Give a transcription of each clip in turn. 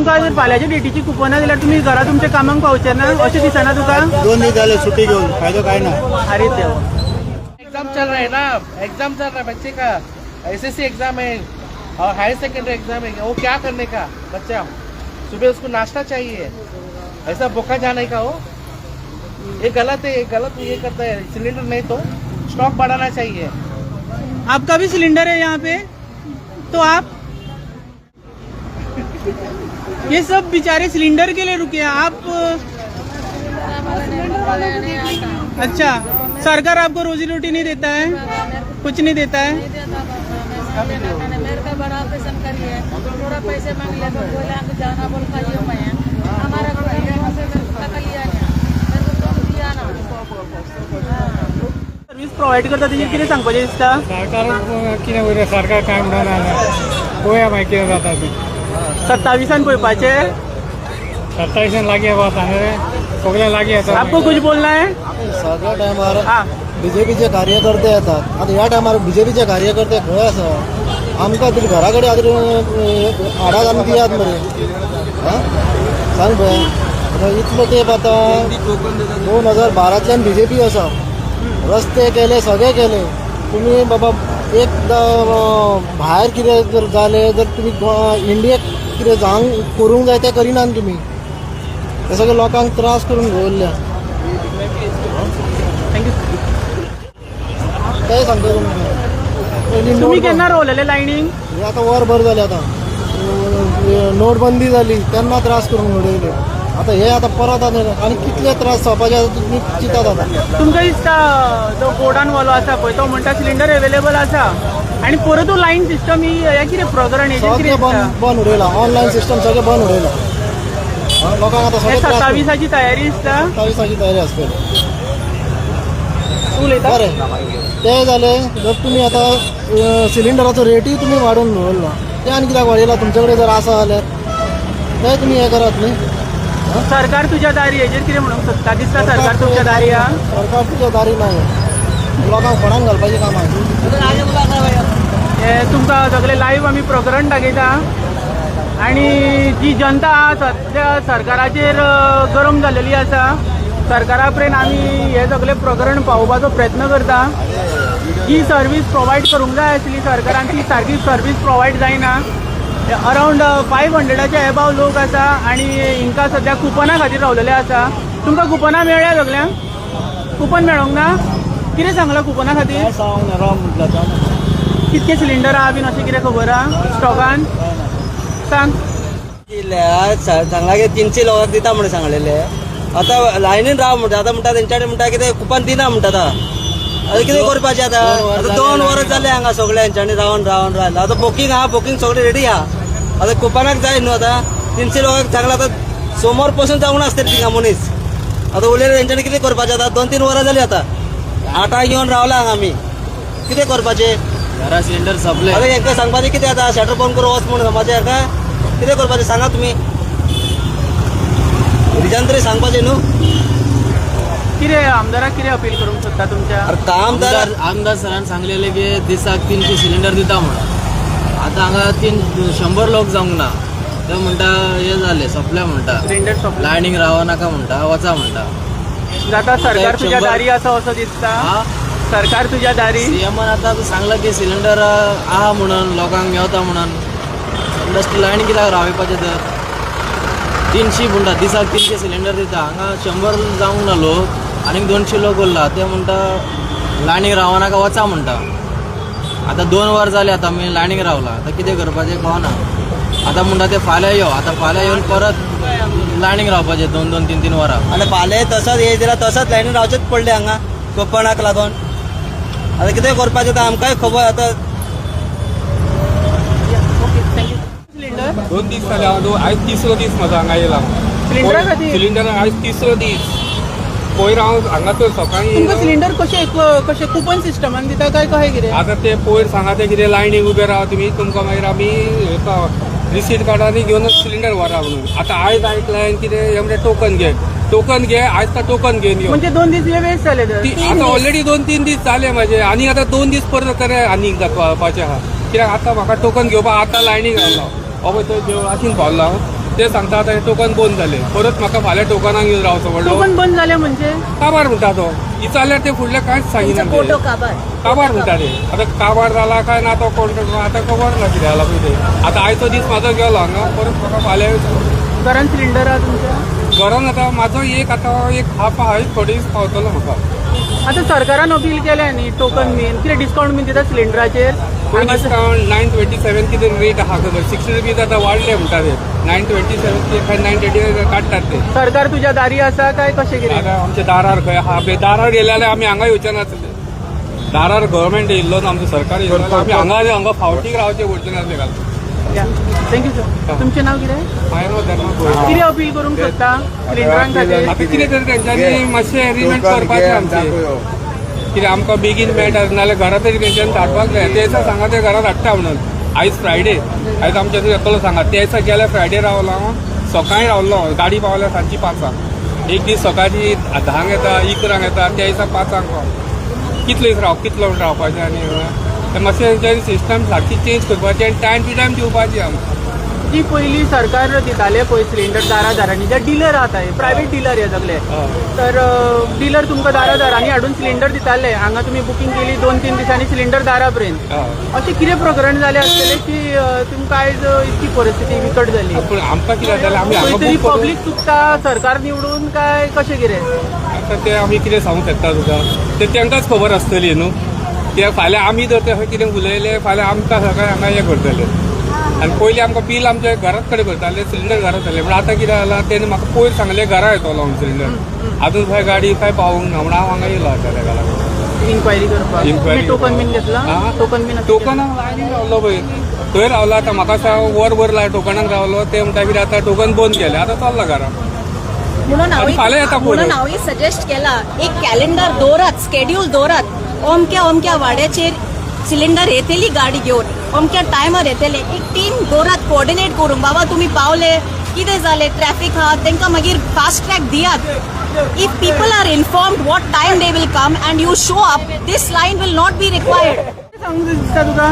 तुमकां जर फाल्यांच्या डेटीची कुपनां दिल्यार तुमी घरा तुमच्या कामाक पावचे ना अशें दिसना तुका? 2 दीस झाले छुट्टी घेऊन फायदा काय ना। अरे देवा, एग्जाम चल रहा है ना, एग्जाम चल रहा है बच्चे का, एसएससी एग्जाम है और हायर सेकेंडरी एग्जाम है। वो क्या करने का बच्चा, सुबह उसको नाश्ता चाहिए, ऐसा भूखा जाने का हो, ये गलत है, ये गलत ये करता है। सिलेंडर नहीं तो स्टॉक बढ़ाना चाहिए। आपका भी सिलेंडर है यहाँ पे, तो आप ये सब बेचारे सिलेंडर के लिए रुके हैं, आप अच्छा सरकार आपको रोजी रोटी नहीं देता है, कुछ नहीं देता है? मेरे का बड़ा ऑपरेशन करिए, थोड़ा पैसे मांग ले तो बोले आपको जाना बोल खाइए मैं हमारा सर्विस प्रोवाइड करता तेजेर कितें सांगपाचें दिसता? सरकार कितें वयता, सरकार काय म्हणना पळोवया मागीर कितें जाता तें। 27 पळपाचें, 27 लागीं येता सगळें लागीं येता। आपको कुछ बोलना है? सगळ्या टायमार हाँ बीजेपीचे कार्यकर्ते येतात। आता ह्या टायमार बीजेपीचे कार्यकर्ते खंय आसा? आमकां तरी घरा कडेन आतां हाडाक आमी दियात मरे, हां सांग पळय। आता इतलो तेंप आतां 2012तल्यान बीजेपी आसा, रस्ते केले, सगळे केले। तुम्ही बाबा एकदां भायर कितें जर जालें जर तुमी इंडियेक कितें जावंक करूंक जाय तें करिना तुमी, हे सगळे लोकांक त्रास करून दवरल्या। काय सांगता तुम्ही केन्ना रावलेले लायनीक? हे आता वरभर जाले, आता नोटबंदी जाली तेन्ना त्रास करून उडयले, आता हे आता परत आनी कितले त्रास जावपाचे आसा तुमी चिंतात आता। तुमकां दिसता जो बोर्डान वालो आसा पळय तो म्हणटा सिलिंडर अवेलेबल आसा आणि परत तो लाईन सिस्टम ही हे कितें प्रकरण हेजेर कितें सगळे दिसता? बंद उडयला, ऑनलायन सिस्टम सगळे बंद उडयला। लोकांक आता हे सगळे त्रास 27ची तयारी दिसता? 27ची तयारी आसतली। तूं उलयता? बरें ते जाले, जर तुम्ही आता सिलिंडराचो रेटूय तुम्ही वाडोवन दवरला, ते आनी कित्याक वाडयला? तुमचे कडेन जर आसा जाल्यार ते तुम्ही हे करात न्ही। सरकार तुज्या दारी हेजेर कितें म्हणूंक सोदता? दिसता सरकार तुमच्या दारी हा? सरकार तुज्या दारी ना, लोकांक फोडान घालपाचें काम आहे। हे तुमकां सगळे लाईव्ह आमी प्रकरण दाखयता आणि जी जनता आसा सद्या सरकाराचेर गरम जाल्लेली आसा। सरकारा पर्यंत आमी हे सगळे प्रकरण पावोवपाचो प्रयत्न करता। जी सर्वीस प्रोवायड करूंक जाय आसली सरकारान ती सारकी सर्वीस प्रोवायड जायना। अरावंड 500च्या एबाव लोक आसा आणि हिंकां सद्या कुपना खातीर रावलेले आसा। तुमकां कुपनां मेळ्ळ्या सगल्यांक? कुपन मेळोंक ना? कितें सांगलां कुपना खातीर? कितके सिलिंडर आहा बीन अशें कितें खबर आहा स्टॉकान? सांग। सांगला की 300 लोकांक दिता म्हणून सांगलेले, आता लायनीन राव म्हणटा, आता म्हणटा तेंच्या कडेन म्हणटा कितें कुपन दिना म्हणटा। आता कितें करपाचें आता? 2 वरां जाले हांगा सगळ्यांच्यानी रावन राहिला। आता बुकींग आहा, बुकींग सगळें रेडी आहा, आता कुपनाक जाय न्हू। आता 300 लोकांक सांगला, आता सोमवार पासून जावंक नासतलें थिंगा मनीस। आता उलयले तेंच्यानी कितें करपाचें? आता 2-3 वरां जालीं, आता 8 येवन रावला हांगा आमी, कितें करपाचें? घरा सिलेंडर सोंपले। आता हेंकां सांगपाचें कितें? आता शटर बंद करून वच म्हणून सांगपाचें हेंकां? कितें करपाचें सांगा तुमी? रिजन तरी सांगपाचें न्हू। कितें आमदाराक कितें अपील करूंक सोदता तुमच्या? आमदार सरान सांगलेले की दिसाक 300 सिलेंडर दिता म्हणून। आता हांगा 100 लोक जावंक ना, ते म्हणटा हे जाले सोंपले म्हणटा, सिलिंडर सोंपले लायनीक रावो नाका म्हणटा, वचा म्हणटा। जाता सरकार तुज्या दारी आसा असो दिसता? सरकार तुज्या दारी? सीएमान आता सांगला की सिलेंडर आहा म्हणून, लोकांक मेवता म्हणून, इंडस्ट्री लायनी कित्याक रावपाचें तर? 300 म्हणटा दिसाक 300 सिलेंडर दिता, हांगा 100 जावंक ना लोक, आनीक 200 लोक उरला, ते म्हणटा लायनीक रावो नाका वचा म्हणटा। आता 2 वर जाले, आता आमी लायनीक रावला, आता कितें करपाचें कळना। आता म्हणटा ते फाल्यां यो, आता फाल्यां येवन परत लायनीक रावपाचें 2-2, 3-3 वरां। आणि फाल्यां तसोच हे दिला, तसोच लायनीन रावचेच पडले हांगा कुपनाक लागून। आता कितें करपाचें आता आमकांय खबर। आता सिलिंडर 2 दीस जाले, आयज 3रो दीस म्हाजो हांगा येयला सिलिंडरा खातीर? सिलिंडर आयज 3रो दीस। पयर हांव हांगा तर सकाळीं तुमकां सिलिंडर कशें कुपन सिस्टमान दिता काय कशें कितें? आता ते पयर सांगा ते कितें लायनीक उबे रावा तुमी, तुमकां मागीर आमी रिसीट कार्डांनी घेवन सिलिंडर व्हरा म्हणून। आता आयज आयकलें कितें हे म्हणजे टोकन घे आयज तर टोकन घेवन यो। म्हणजे 2 दीस वेस्ट जाले तर? आता ऑलरेडी 2-3 दीस जाले माझे, आणि आता 2 दीस परत करे आनीक दाखोवपाचे आहा, कित्याक आता म्हाका टोकन घेवपाक आता लायनीक रावला। तो देवळाचीन पावला, ते सांगता आता हे टोकन बंद जाले, परत म्हाका फाल्यां टोकनाक येवन रावचो पडलो. टोकन बंद झाले म्हणजे काबार म्हणटा तो, विचारल्यार ते फुडले कांयच सांगिना. काबार म्हणटा ते. आता काबार जाला काय ना तो कोण आतां खबर ना कितें जाला पळय ते. आतां आयचो दीस म्हाजो गेलो हांगा, परत म्हाका फाल्यां येवचो. घरान सिलिंडर आहा तुमच्या? घरान आतां म्हाजो एक हाफ आहा, थोडे दीस पावतलो म्हाका. आता सरकारान अपील केल्या न्ही टोकन बीन, कितें डिस्कावंट बीन दिता सिलिंडराचेर? डिस्कावंट 927 कितें रेट आहा खबर, 60 रुपीज आतां वाडले म्हणटा ते. 927 काय 930 काडटात ते. सरकार तुज्या दारी आसा काय कशें कितें? आतां आमच्या दारार खंय आहा पळय, दारार गेले जाल्यार आमी हांगा येवचे नासले. दारार गव्हर्मेंट येयल्लो ना, आमचो सरकार येयल्लो, आमी हांगा फावटीक रावचे पडचे नासले घालता. Thank you sir. तुमचें नांव कितें? मायनो धर्मा. कितें अपील करूंक सोदता सिलिंडरां खातीर? आतां कितें तरी तेंच्यांनी मातशें एग्रीमेंट करपाचें आमचें, कितें आमकां बेगीन मेळटा नाल्यार घरा तरी तेंच्यांनी धाडपाक जाय. ते दिसा सांगा ते घरा धाडटा म्हणून. आयज फ्रायडे, आयज आमच्या थंय येतलो सांगा. ते दिसा गेल्या फ्रायडे रावलो हांव, सकाळीं रावलो, गाडी पावल्या सांजची 5:00. एक दीस सकाळची 10:00 येता, 11:00 येता, त्या दिसा 5:00 कितलो रावपाचें. आनी मातशें तेंच्यांनी सिस्टम सारकी चेंज करपाची आनी टायम टू टायम दिवपाची आमकां. जी पयलीं सरकार दिताले पळय सिलिंडर दारांनी, जे डिलर आतां प्रायवेट डिलर हे सगळे, तर डिलर तुमकां दारांनी हाडून सिलिंडर दिताले. हांगा तुमी बुकींग केली 2-3 दिसांनी सिलिंडर दारा पर्यंत. अशें कितें प्रकरण जालें आसतलें की तुमकां आयज इतकी परिस्थिती विकट जाली? पूण आमकां कितें जालें, आमी खंय हांगा तरी बूक पब्लीक चुकता, सरकार निवडून काय कशें कितें? आतां ते आमी कितें सांगूंक शकता तुका, ते तेंकांच खबर आसतली न्हू. ते फाल्यां आमी जर ते कितें उलयले, फाल्यां आमकां सगळें हांगा हें करतले. आनी पयलीं आमकां बील आमच्या घराच कडेन करताले, सिलिंडर घरा येताले. पूण आतां कितें जालां, तेणी म्हाका पयर सांगलें घरा येतलो हांव सिलिंडर. आजून खंय गाडी काय पावूंक ना म्हणून हांव हांगा येयलो आतां तेका लागून इन्क्वायरी करपाक. Inquiry टोकन बीन घेतला? टोकन बीन टोकनाक लायनीक रावलो पळय, थंय रावलो. आतां म्हाका वर लाय टोकनाक रावलो. ते म्हणटा कितें आतां टोकन बंद केलें, आतां चल्ला घरा. म्हणून हांवें सजेस्ट केला एक कॅलेंडर दवरात, स्केड्यूल दवरात. अमक्या वाड्याचेर सिलिंडर येतली गाडी घेवन, अमक्या टायमार येतले. एक टीम दवरात, कोऑर्डिनेट करून. बाबा तुमी पावले, कितें जालें, ट्रॅफिक आहा, तांकां मागीर फास्ट ट्रॅक दियात. If people are informed what time they will come and you show up, this line will not be required. सांगूंक दिसता तुका?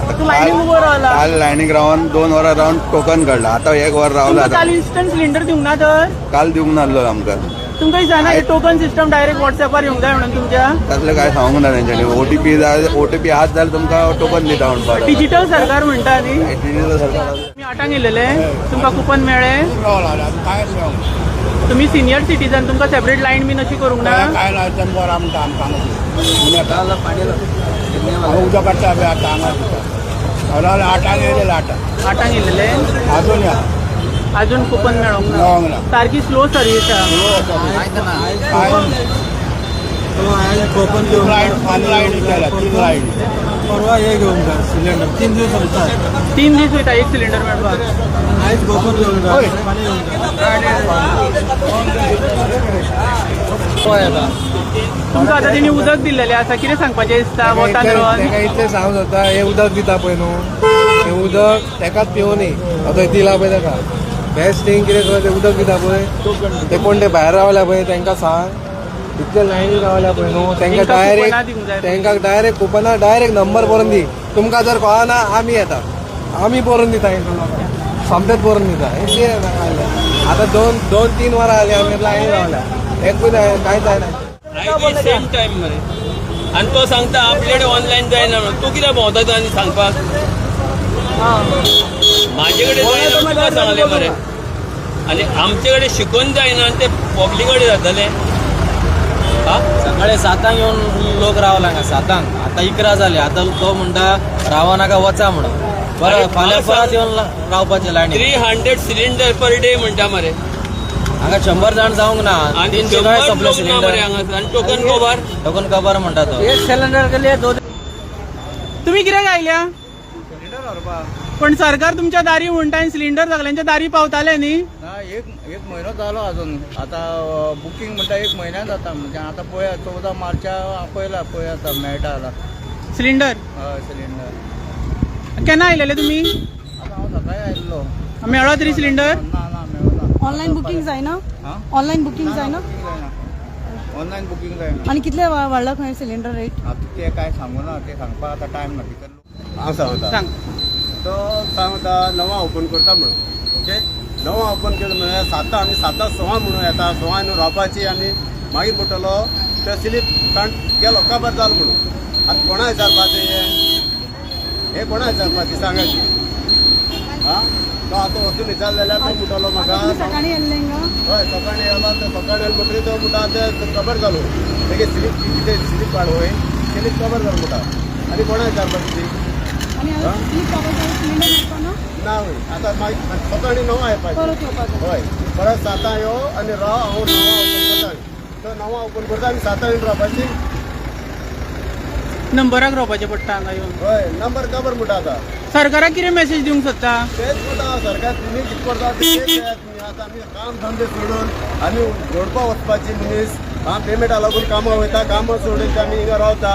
तूं लायनीक उबो रावला. काल लायनीक रावन 2 वरां रावन टोकन काडला. आतां 1 वर रावला. काल इन्स्टंट सिलिंडर दिवंक ना तर? काल दिवंक नासलो आमकां. तुमकां दिसना टोकन सिस्टम डायरेक्ट व्हॉट्सॅपार येवंक जाय म्हणून तुमच्या? तसलें काय सांगूंक ना तेंच्यांनी. OTP आत जाल्यार तुमकां टोकन दिता म्हणपाक. डिजिटल सरकार म्हणटा न्ही. डिजिटल सरकार. तुम्ही 8 गेलेले, तुमकां कुपन मेळ्ळे? तुम्ही सिनियर सिटीजन, तुमकां सेपरेट लायन बीन अशी करूंक ना? काय ना चंबर आमकां उदक काडटा पळय आतां हांगा दिता. 8 येयलेले 8 गेलेले, अजून या अजून कुपन मेळोंक मेळोंक ना. ना. सारकी स्लो सर्वीस आहा. तीन लाईन केल्या 3 लाईन. परवा हे घेऊन जा सिलेंडर 3 दिवस वयता. 3 दीस वयता एक सिलिंडर मेळपाक. आयज गोकून घेऊन जा, पाणी घेऊन जा. तुमकां आतां तेणी उदक दिल्लेलें आसा, कितें सांगपाचें दिसता वोटान रावन? तेका इतलें सांगूंक सोदता, हें उदक दिता पळय न्हू, हें उदक तेकाच पिवनी. थंय दिला पळय तेका बेस्ट थिंग कितें कर, तें उदक दिता पळय, ते कोण ते भायर रावल्या पळय तांकां सांग. इतले लायनी रावल्या पळय न्हू, तांकां डायरेक्ट कुपनां डायरेक्ट नंबर बरोवन दी. तुमकां जर कळना आमी येता, आमी बरोवन दिता. सोमतेच बरोवन दिता. आतां 2-3 वरां जालीं आमी लायनी रावल्या, एकूय कांयच जायना. सेम टायम मरे. आनी तो सांगता आपले कडेन ऑनलायन जायना म्हणून. तूं कित्याक भोंवता आनी सांगपाक? म्हाजे कडेन जायना तुका सांगलें मरे. आनी आमचे कडेन शिकून जायना आनी ते पब्लीक कडेन जातले. सकाळी 7 येऊन लोक रावला हांगा 7. आता 11 जाले. आता तो म्हणटा रावा नाका वचा म्हणून. बरं फाल्यां परत येऊन रावपाचें लायनी. 300 सिलिंडर पर डे म्हणटा मरे. हांगा 100 जाण जावंक ना. आनी 300 काय सप्लाय सिलिंडर. आनी टोकन कवर टोकन कवर म्हणटा तो. एक सिलिंडर गेले 2. तुम्ही कित्याक आयल्या? पण सरकार तुमच्या दारी म्हणटा आनी सिलिंडर सगळ्यांच्या दारी पावताले न्ही. एक म्हयनो जालो अजून. आतां बुकींग म्हणटा 1 म्हयन्यान जाता. म्हणजे आतां पळया 14 मार्चा पयला पळय आतां मेळटा जाल्यार सिलिंडर. हय सिलिंडर. केन्ना आयलेले तुमी? आतां हांव सकाळीं आयिल्लो. मेळ्ळो तरी सिलिंडर? ना मेळना. ऑनलाईन बुकिंग जायना? ऑनलाईन बुकिंग जायना? ऑनलायन बुकींग जायना. आणि कितले वाडला खंय सिलिंडर रेट? आतां ते काय सांगू ना, ते सांगपाक आतां टायम ना. भितर हांव सांगता सांग. तो सांगता 9 ओपन करता म्हणून. ओके 9 ओपन केलं म्हणजे 7 आमी 7:06 म्हणून येता 6 न्हू रावपाची आनी मागीर म्हणटलो ते स्लीप काण गेलो काबार जालो म्हणून आतां कोणा विचारपाचें हे कोणा विचारपाचें सांगा की हां तो आतां वचून विचारलें जाल्यार तो म्हणटलो म्हाका सकाळी येल्ले हय सकाळी येयलो तो सकाळी येयलो म्हणटरी तो म्हणटा ते खबर जालो तेगे स्लीप कितें स्लीप काड वय स्लीप खबर जालो म्हणटा आनी कोणा विचारपाची ती ना वय आतां मागीर सकाळी 9 येवपाची हय परत 7 यो आनी राव हांव 9 ओपन करता तो 9 ओपन करता आनी 7 येवन रावपाची नंबराक रावपाचें पडटा हांगा येवन हय नंबर खबर म्हणटा आतां सरकाराक कितें मेसेज दिवंक सोदता तेच म्हणटा सरकार तुमी कितें करता तें तुमी आतां आमी काम धंदे सोडून आमी जोडपा वचपाची मनीस हां पेमेंटा लागून कामां वयता कामां सोडून आमी हिंगा रावता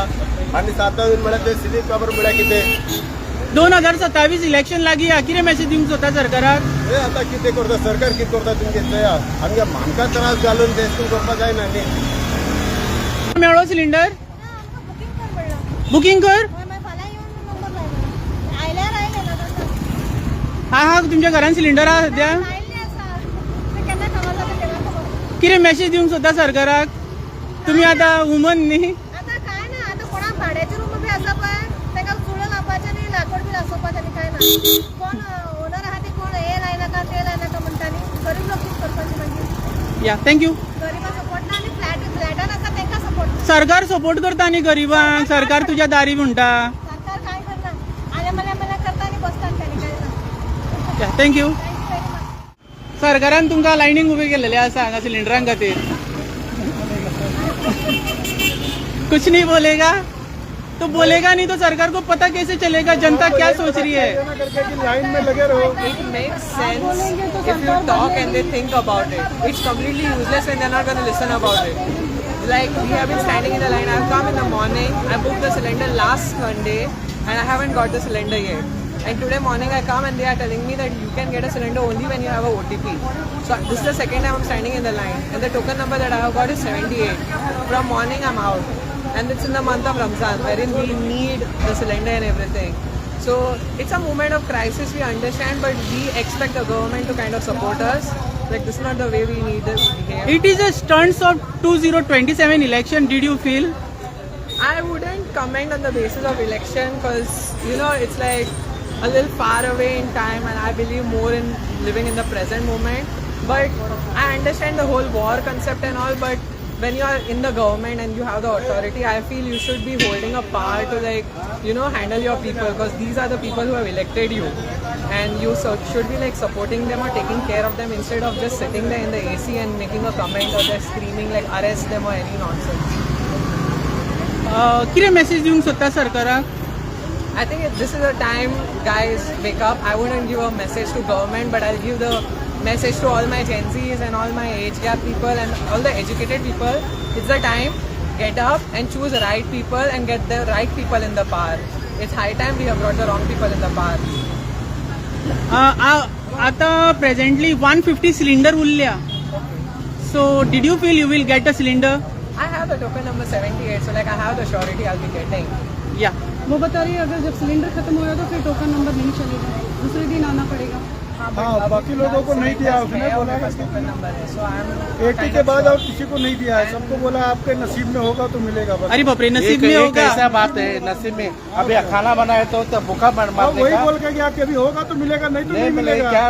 आनी 7 येवन म्हळ्यार ते स्लीप खबर म्हळ्यार कितें 2027 इलेक्शन लागीं हा कितें मेसेज दिवंक सोदता सरकाराक हे आतां कितें करता सरकार कितें करता तुमगे चया आमकां त्रास घालून तें तूं करपा जायना न्ही मेळ्ळो सिलिंडर बुकींग कर हा तुमच्या घरान सिलिंडर आहा सद्या कितें मेसेज दिवंक सोदता सरकाराक तुमी आतां वुमन न्ही आता काय ना आता कोणाक भाड्याचे रूम बी आसा पळय ताका चुडो लावपाचें आनी लाकूड बी आसोवपाचें आनी काय ना कोण ओनर आहा ती कोण हे लायनाका ते लायनाका म्हणटा न्ही गरीब लोक कितें करपाचें मागीर या थँक्यू गरीबाक सपोर्ट ना आनी फ्लॅटान आसा तांकां सपोर्ट सरकार सपोर्ट करता न्ही गरिबांक सरकार तुज्या दारी म्हणटा सरकार काय करना आल्या मल्या करता आनी बसता आनी तांणी काय ना या थँक्यू थँक्यू व्हेरी मच सरकारान तुमकां लायनीक उबे केलेले आसा हांगा सिलिंडरां खातीर कुछ नहीं बोलेगा तो बोलेगा नहीं तो सरकार को पता कैसे चलेगा जनता क्या सोच रही है लाइन में लगे रहो It makes sense if you talk and they think about it. It's completely useless when they're not going to listen about it. Like, we have been standing in the line. I've come in the morning. I booked the cylinder last Sunday and I haven't got the cylinder yet. And today morning I come and they are telling me that you can get a cylinder only when you have a OTP. So this is the second time I'm standing in the line. And the token number that I have got is 78. From morning I'm out. And it's in the month of Ramzan, wherein we need the cylinder and everything. So it's a moment of crisis, we understand, but we expect the government to kind of support us. Like, this is not the way we need this behave. It is a stunts of 2027 election. Did you feel? I wouldn't comment on the basis of election because, you know, it's like a little far away in time and I believe more in living in the present moment. But I understand the whole war concept and all, but when you are in the government and you have the authority, I feel you should be holding a power to, like, you know, handle your people, because these are the people who have elected you and you should be like supporting them or taking care of them instead of just sitting there in the AC and making a comment or just screaming like arrest them or any nonsense. कितें message दिवंक सोदता सरकाराक I think this is a time, guys, wake up. I wouldn't give a message to government, but I'll give the message to all my Gen Zs and all my age gap people and all the educated people. It's the time, get up and choose the right people and get the right people in the power. It's high time we have brought the wrong people in the power. आता presently 150 cylinder उरल्या so did you feel you will get a cylinder I have the token number 78, so like I have the surety I'll be getting. या वो बता रही है अगर जब cylinder खत्म होगा तो फिर टोकन नंबर नहीं चलेगा दूसरे दिन आना पड़ेगा हाँ बाकी लोगों को नहीं दिया उसने बोला टोकन नंबर है, so I'm 80 के बाद और किसी को नहीं दिया है सबको बोला आपके नसीब में होगा तो मिलेगा बस अरे बापरे नसीब में ये होगा कैसा बात है नसीब में? अभी खाना बनाए तो भूखा मारने वही का बोल के गया कि अभी होगा तो मिलेगा नहीं तो नहीं नहीं मिले मिलेगा क्या